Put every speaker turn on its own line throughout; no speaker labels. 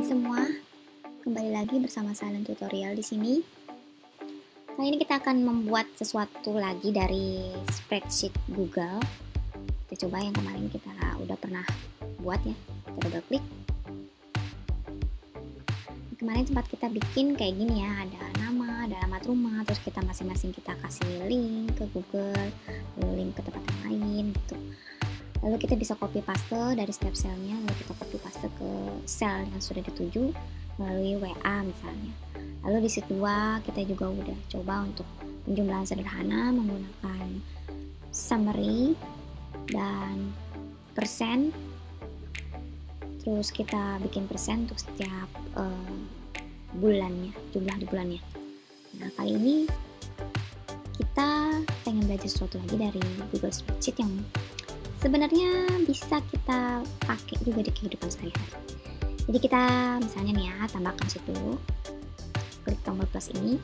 Hai semua, kembali lagi bersama Silent Tutorial di sini. Kali ini kita akan membuat sesuatu lagi dari spreadsheet Google. Kita coba yang kemarin kita udah pernah buat ya. Kita double klik. Kemarin sempat kita bikin kayak gini ya, ada nama, ada alamat rumah, terus kita masing-masing kita kasih link ke Google, link ke tempat yang lain gitu. Lalu kita bisa copy paste dari setiap selnya, lalu kita copy paste ke sel yang sudah dituju melalui WA misalnya. Lalu di sheet 2 kita juga udah coba untuk penjumlahan sederhana menggunakan summary dan persen. Terus kita bikin persen untuk setiap bulannya, jumlah di bulannya. Nah, kali ini kita pengen belajar sesuatu lagi dari Google Spreadsheet yang sebenarnya bisa kita pakai juga di kehidupan sehari-hari. Jadi kita misalnya nih ya, tambahkan sheet dulu, klik tombol plus ini,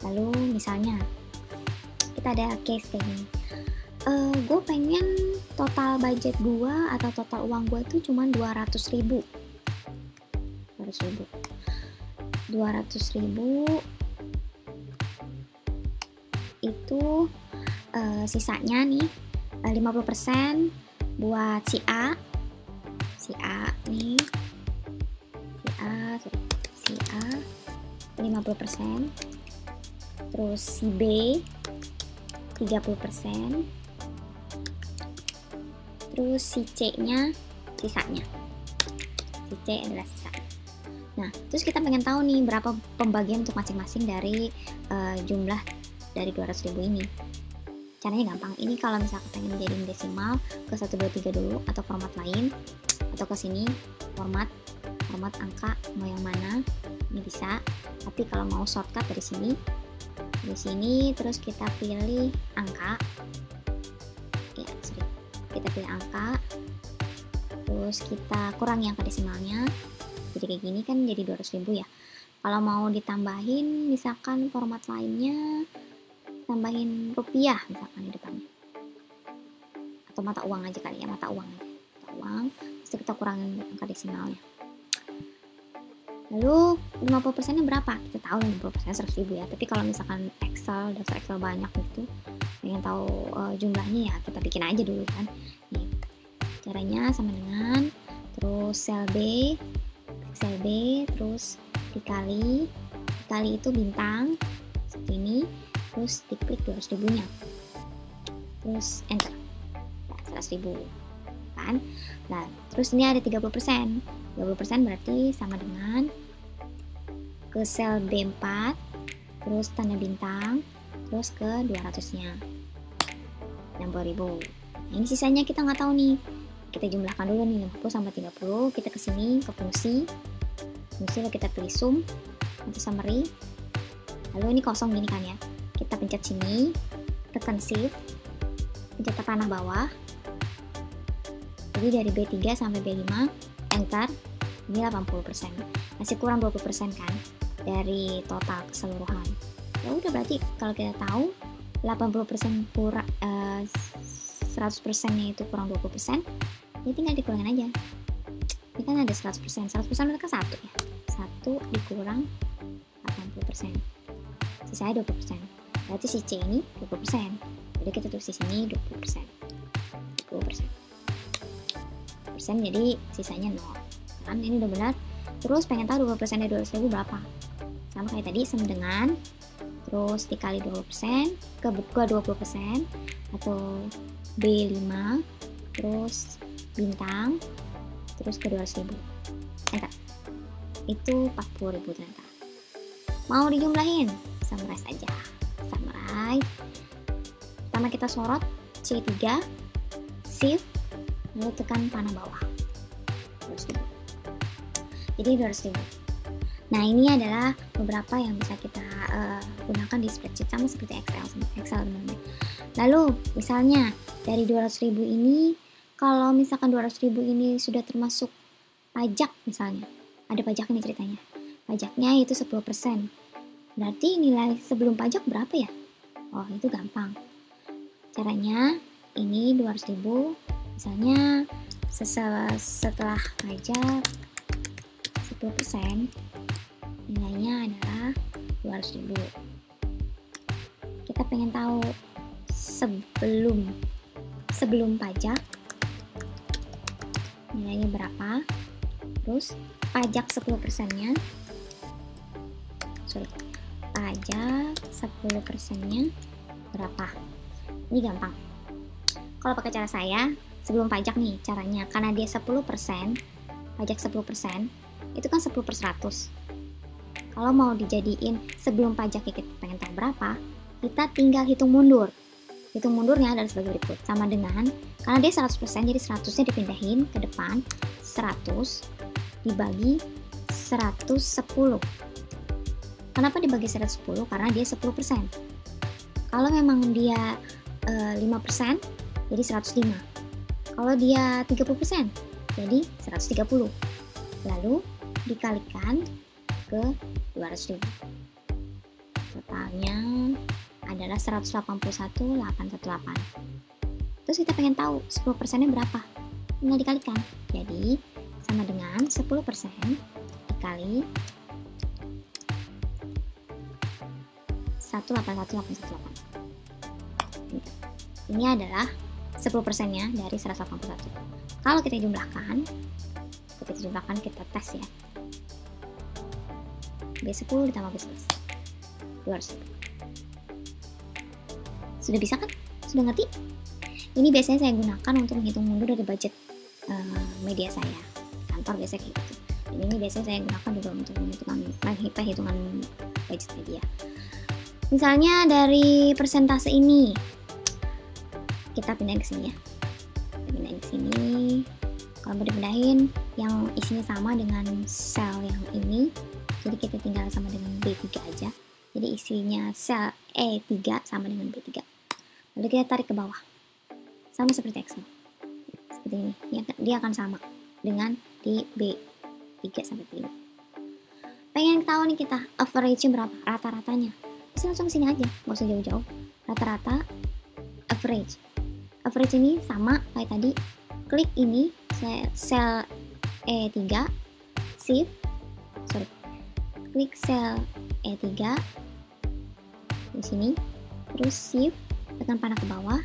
lalu misalnya kita ada case kayak gini, gue pengen total budget gue atau total uang gue tuh cuma 200.000 itu sisanya nih 50% buat si A nih, si A 50%, terus si B 30%, terus si C nya sisanya, si C adalah sisanya. Nah, terus kita pengen tahu nih berapa pembagian untuk masing-masing dari jumlah dari 200.000 ini. Caranya gampang. Ini kalau misalkan pengen jadiin desimal ke 1, 2, 3 dulu atau format lain, atau ke sini format angka mau yang mana ini bisa. Tapi kalau mau shortcut dari sini terus kita pilih angka. Ya, kita pilih angka. Terus kita kurangi angka desimalnya. Jadi kayak gini kan jadi 200.000 ya. Kalau mau ditambahin misalkan format lainnya, tambahin rupiah misalkan di depannya, atau mata uang aja kali ya, mata uang, terus kita kurangin angka desimalnya. Lalu 50% nya berapa? Kita tahu 50% 100.000 ya, tapi kalau misalkan daftar Excel banyak gitu, pengen tahu jumlahnya ya kita bikin aja dulu kan. Nih, caranya sama dengan terus sel B, terus dikali itu bintang seperti ini, terus diklik 200.000 nya, terus enter, ya, 100.000 kan. Nah, terus ini ada 30%. 30% berarti sama dengan ke sel B4, terus tanda bintang, terus ke 200 nya 60.000. Nah, ini sisanya kita nggak tahu nih, kita jumlahkan dulu nih 50 sama 30. Kita kesini ke fungsi lalu kita pilih sum atau summary, lalu ini kosong gini kan ya, kita pencet sini, tekan shift, pencet panah bawah, jadi dari B3 sampai B5, enter. Ini 80%, masih kurang 20% kan dari total keseluruhan. Ya udah, berarti kalau kita tahu 80% kurang 100% nya itu kurang 20%, ya tinggal dikurangin aja. Ini kan ada 100%, 100% mereka 1 ya, 1 dikurang 80%, sisanya 20%. Berarti si C ini 20%. Jadi kita tulis di sini 20%. Jadi sisanya 0. Kan ini udah benar. Terus pengen tahu 20% dari 200.000 berapa? Sama kayak tadi, sama dengan terus dikali 20% ke 20% atau B5 terus bintang terus ke 200.000. Enter. Itu 40.000 ternyata. Mau dijumlahin? Summarize aja. Pertama kita sorot C3, shift, lalu tekan panah bawah, 200.000. Jadi 200.000. Nah, ini adalah beberapa yang bisa kita gunakan di spreadsheet, sama seperti Excel teman-teman. Lalu misalnya dari 200.000 ini, kalau misalkan 200.000 ini sudah termasuk pajak misalnya, ada pajak nih ceritanya, pajaknya itu 10%. Berarti nilai sebelum pajak berapa ya? Oh, itu gampang. Caranya ini 200.000 misalnya setelah pajak 10%, nilainya adalah 200.000. Kita pengen tahu sebelum pajak nilainya berapa, terus pajak 10%-nya, pajak 10%-nya berapa. Ini gampang. Kalau pakai cara saya, sebelum pajak nih caranya, karena dia 10%, pajak 10%, itu kan 10/100. Kalau mau dijadiin sebelum pajak kita pengen tahu berapa, kita tinggal hitung mundur. Hitung mundurnya adalah sebagai berikut. Sama dengan, karena dia 100%, jadi 100-nya dipindahin ke depan, 100 dibagi 110. Kenapa dibagi 110? Karena dia 10%. Kalau memang dia 5%, jadi 105. Kalau dia 30%, jadi 130. Lalu dikalikan ke 200.000. Totalnya adalah 181.818. Terus kita pengen tahu 10%-nya berapa? Tinggal dikalikan. Jadi sama dengan 10% dikali 181.818. Ini adalah 10%-nya dari 181. Kalau kita jumlahkan, kita tes ya. B10 ditambah B11, 200. Sudah bisa kan? Sudah ngerti? Ini biasanya saya gunakan untuk menghitung mundur dari budget media saya. Kantor biasanya kayak gitu. Ini biasanya saya gunakan juga untuk perhitungan budget media. Misalnya dari persentase ini, kita pindahin ke sini ya. Kita pindahin ke sini. Kalau mau dipindahin, yang isinya sama dengan sel yang ini, jadi kita tinggal sama dengan B3 aja. Jadi isinya sel E3 sama dengan B3. Lalu kita tarik ke bawah. Sama seperti Excel. Seperti ini. Dia akan sama dengan di B3 sampai B5. Pengen tahu nih kita average-nya berapa? Rata-ratanya. Bisa langsung sini aja, nggak usah jauh-jauh. Rata-rata average. Average ini sama kayak tadi. Klik ini sel E3, klik sel E3 di sini, terus shift, tekan panah ke bawah.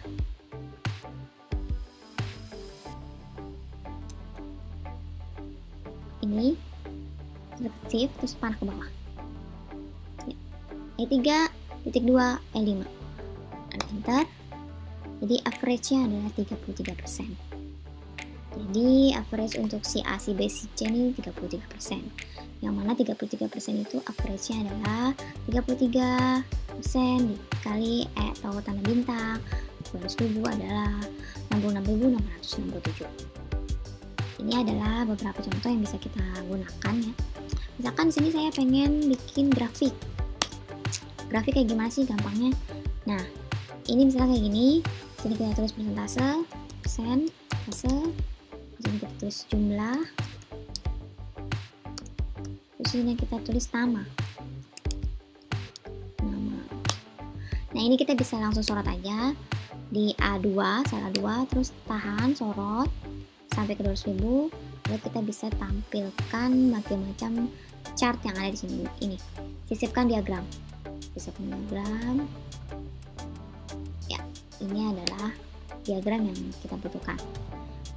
Ini shift terus panah ke bawah. E3.2 E5. Enter. Jadi average-nya adalah 33%. Jadi average untuk si A, si B, si C ini 33%. Yang mana 33% itu average-nya adalah 33% dikali atau tanda bintang 200.000 adalah 66.667. Ini adalah beberapa contoh yang bisa kita gunakan ya. Misalkan di sini saya pengen bikin grafik. Grafik kayak gimana sih gampangnya? Nah, ini misalnya kayak gini. Jadi kita tulis persentase, jadi kita tulis jumlah, terus ini kita tulis nama. Nah ini kita bisa langsung sorot aja di A2, sel A2, terus tahan, sorot sampai ke 200.000. Lalu kita bisa tampilkan macam-macam chart yang ada di sini. Ini sisipkan diagram, ya. Ini adalah diagram yang kita butuhkan.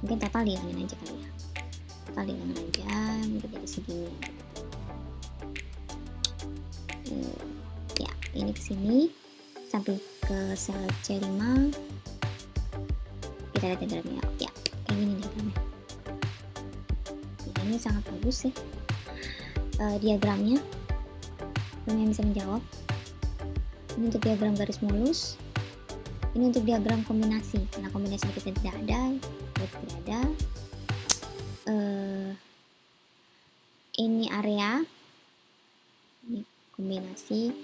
Mungkin total dihilangin aja kali ya. Total dihilangin aja, mungkin jadi segini. Ya, ini ke sini sampai ke sel C5. Kita lihat diagramnya. Ya, kayak gini diagramnya. Ya, ini sangat bagus sih. Diagramnya. Yang bisa menjawab. Ini untuk diagram garis mulus. Ini untuk diagram kombinasi, karena kombinasi kita tidak ada, ini area, ini kombinasi,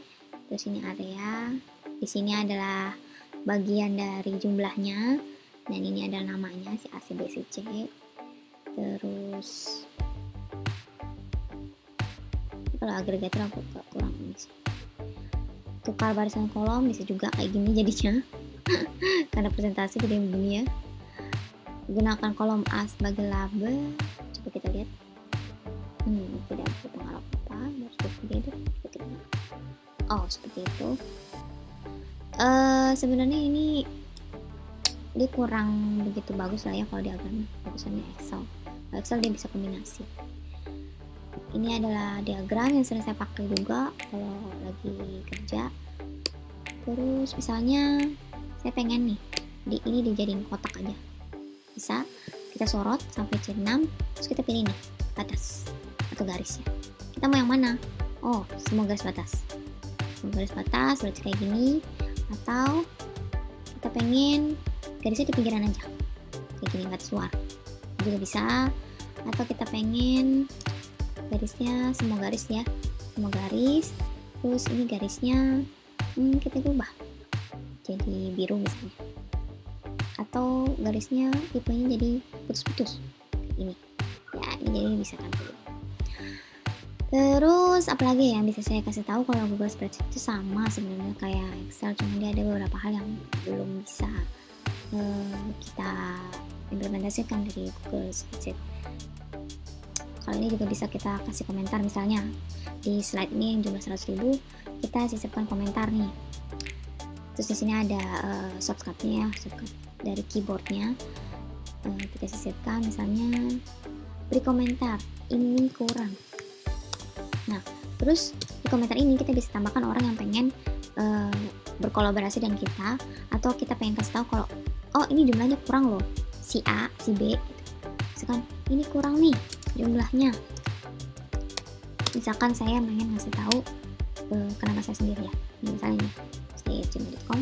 terus ini area, di sini adalah bagian dari jumlahnya, dan ini adalah namanya si A, si B, si C, terus kalau agregator aku kurang ini sih. Tukar barisan kolom bisa juga kayak gini jadinya. Karena presentasi jadi begini ya. Gunakan kolom A sebagai label. Coba kita lihat. Tidak berpengaruh apa, harus diedit. Oh, seperti itu. Sebenarnya ini dia kurang begitu bagus lah ya kalau diagram. Bagusannya Excel. Excel dia bisa kombinasi. Ini adalah diagram yang sering saya pakai juga kalau lagi kerja. Terus misalnya saya pengen nih ini dijadiin kotak aja, bisa kita sorot sampai C6, terus kita pilih nih batas atau garisnya. Kita mau yang mana? Oh, semua garis batas. Semua garis batas berarti kayak gini. Atau kita pengen garisnya di pinggiran aja, kayak gini, batas luar juga bisa. Atau kita pengen garisnya semua garis ya, semua garis. Terus ini garisnya kita ubah jadi biru misalnya, atau garisnya tipenya jadi putus-putus ini ya, ini jadi bisa tampil. Terus apalagi yang bisa saya kasih tahu, kalau Google Spreadsheet itu sama sebenarnya kayak Excel, cuma dia ada beberapa hal yang belum bisa kita implementasikan dari Google Spreadsheet. Kalau ini juga bisa kita kasih komentar, misalnya di slide ini yang jumlah 100.000 kita sisipkan komentar nih. Terus di sini ada shortcutnya ya, shortcut dari keyboardnya. Kita sisipkan misalnya beri komentar, ini kurang. Nah, terus di komentar ini kita bisa tambahkan orang yang pengen berkolaborasi dengan kita, atau kita pengen kasih tahu kalau oh ini jumlahnya kurang loh, si A, si B gitu. Misalkan ini kurang nih jumlahnya. Misalkan saya pengen ngasih tahu ke nama saya sendiri ya, misalnya nih gmail.com,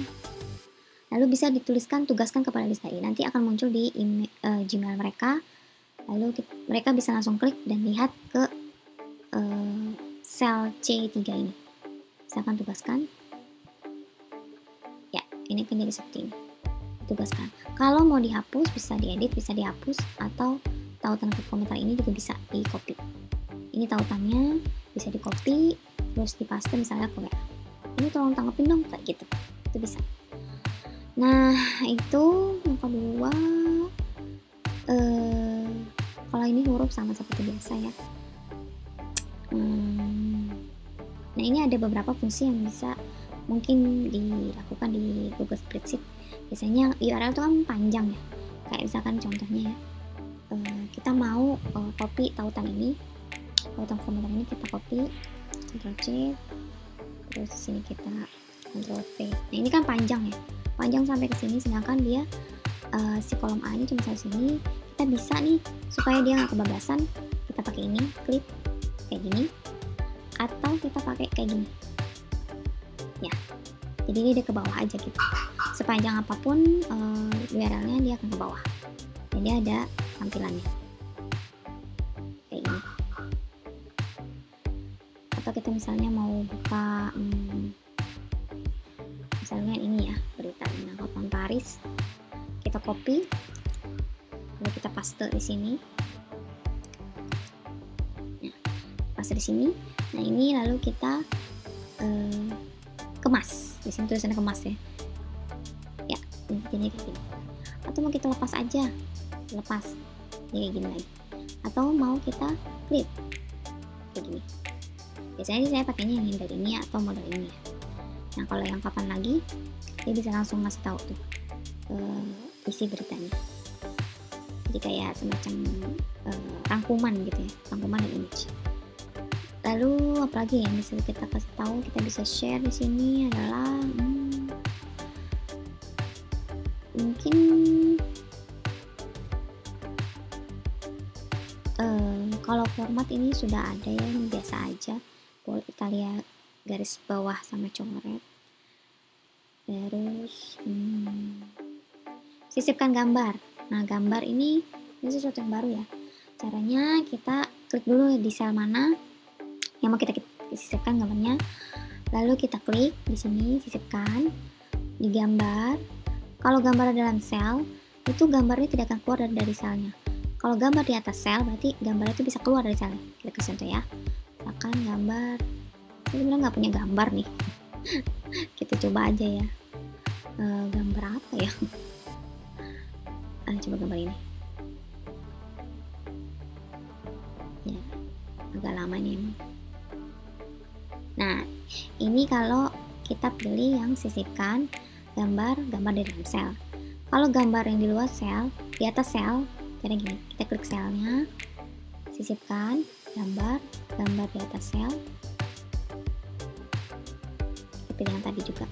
lalu bisa dituliskan tugaskan kepada lista I, nanti akan muncul di email, Gmail mereka. Lalu mereka bisa langsung klik dan lihat ke sel C3 ini. Misalkan tugaskan ya, ini akan jadi seperti ini, tugaskan. Kalau mau dihapus bisa diedit, bisa dihapus, atau tautan ke komentar ini juga bisa di copy. Ini tautannya bisa di copy terus dipaste misalnya ke WA, ini tolong tanggepin dong, kayak gitu, itu bisa. Nah, itu yang kedua. Kalau ini huruf sama seperti biasa ya. Nah, ini ada beberapa fungsi yang bisa mungkin dilakukan di Google Spreadsheet. Biasanya URL itu kan panjang ya, kayak misalkan contohnya ya, kita mau copy tautan ini, tautan komentar ini kita copy, Ctrl C, terus di sini kita Ctrl V. Nah, ini kan panjang ya, panjang sampai ke sini, sedangkan dia si kolom A ini cuma sampai sini. Kita bisa nih supaya dia nggak kebablasan, kita pakai ini, klik kayak gini, atau kita pakai kayak gini ya, jadi dia ke bawah aja gitu. Sepanjang apapun URL-nya dia akan ke bawah, dan dia ada tampilannya kayak gini. Atau kita misalnya mau buka misalnya ini ya, berita tentang Hotman Paris, kita copy lalu kita paste di sini. Nah, paste di sini. Nah, ini lalu kita kemas. Di sini tulisannya kemas ya. Ya, ini kayak gini. Atau mau kita lepas aja, lepas jadi kayak gini lagi. Atau mau kita clip kayak gini. Biasanya saya pakainya yang model ini atau model ini ya. Nah, kalau yang kapan lagi, dia bisa langsung ngasih tahu tuh isi beritanya. Jadi kayak semacam rangkuman gitu ya, rangkuman dan image. Lalu apalagi yang bisa kita kasih tahu, kita bisa share di sini adalah mungkin kalau format ini sudah ada ya, ini biasa aja. Boleh kita lihat garis bawah sama coret. Terus sisipkan gambar. Nah, gambar ini sesuatu yang baru ya. Caranya kita klik dulu di sel mana yang mau kita sisipkan gambarnya. Lalu kita klik di sini, sisipkan di gambar. Kalau gambar dalam sel, itu gambarnya tidak akan keluar dari selnya. Kalau gambar di atas sel, berarti gambar itu bisa keluar dari selnya. Kita kasih contoh ya. Misalkan gambar, saya sebenarnya nggak punya gambar nih. Kita coba aja ya. Gambar apa ya? Coba gambar ini ya, agak lama nih emang. Nah, ini kalau kita pilih yang sisipkan gambar di dalam sel. Kalau gambar yang di luar sel, di atas sel, jadi gini, kita klik selnya, sisipkan gambar di atas sel. Kita pilih yang tadi juga.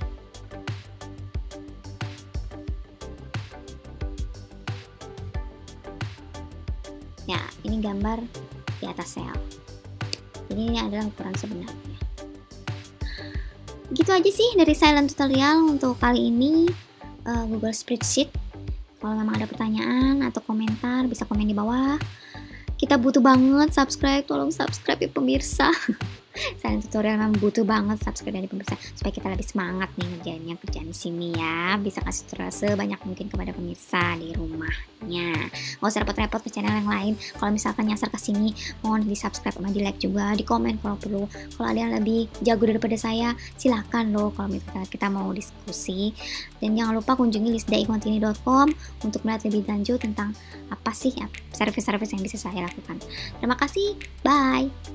Ya, ini gambar di atas sel. Jadi ini adalah ukuran sebenarnya. Gitu aja sih dari silent tutorial untuk kali ini Google Spreadsheet. Kalau memang ada pertanyaan atau komentar bisa komen di bawah. Kita butuh banget subscribe, tolong subscribe ya pemirsa. Silent tutorial memang butuh banget subscribe dari pemirsa supaya kita lebih semangat nih ngerjainnya kerjaan di sini ya. Bisa kasih tutorial sebanyak mungkin kepada pemirsa di rumahnya. Nggak usah repot-repot ke channel yang lain. Kalau misalkan nyasar ke sini, mohon di subscribe sama di like juga, di komen kalau perlu. Kalau ada yang lebih jago daripada saya, silahkan loh kalau misalkan kita mau diskusi. Dan jangan lupa kunjungi listdaikmontini.com untuk melihat lebih lanjut tentang apa sih service-service yang bisa saya lakukan. Terima kasih, bye.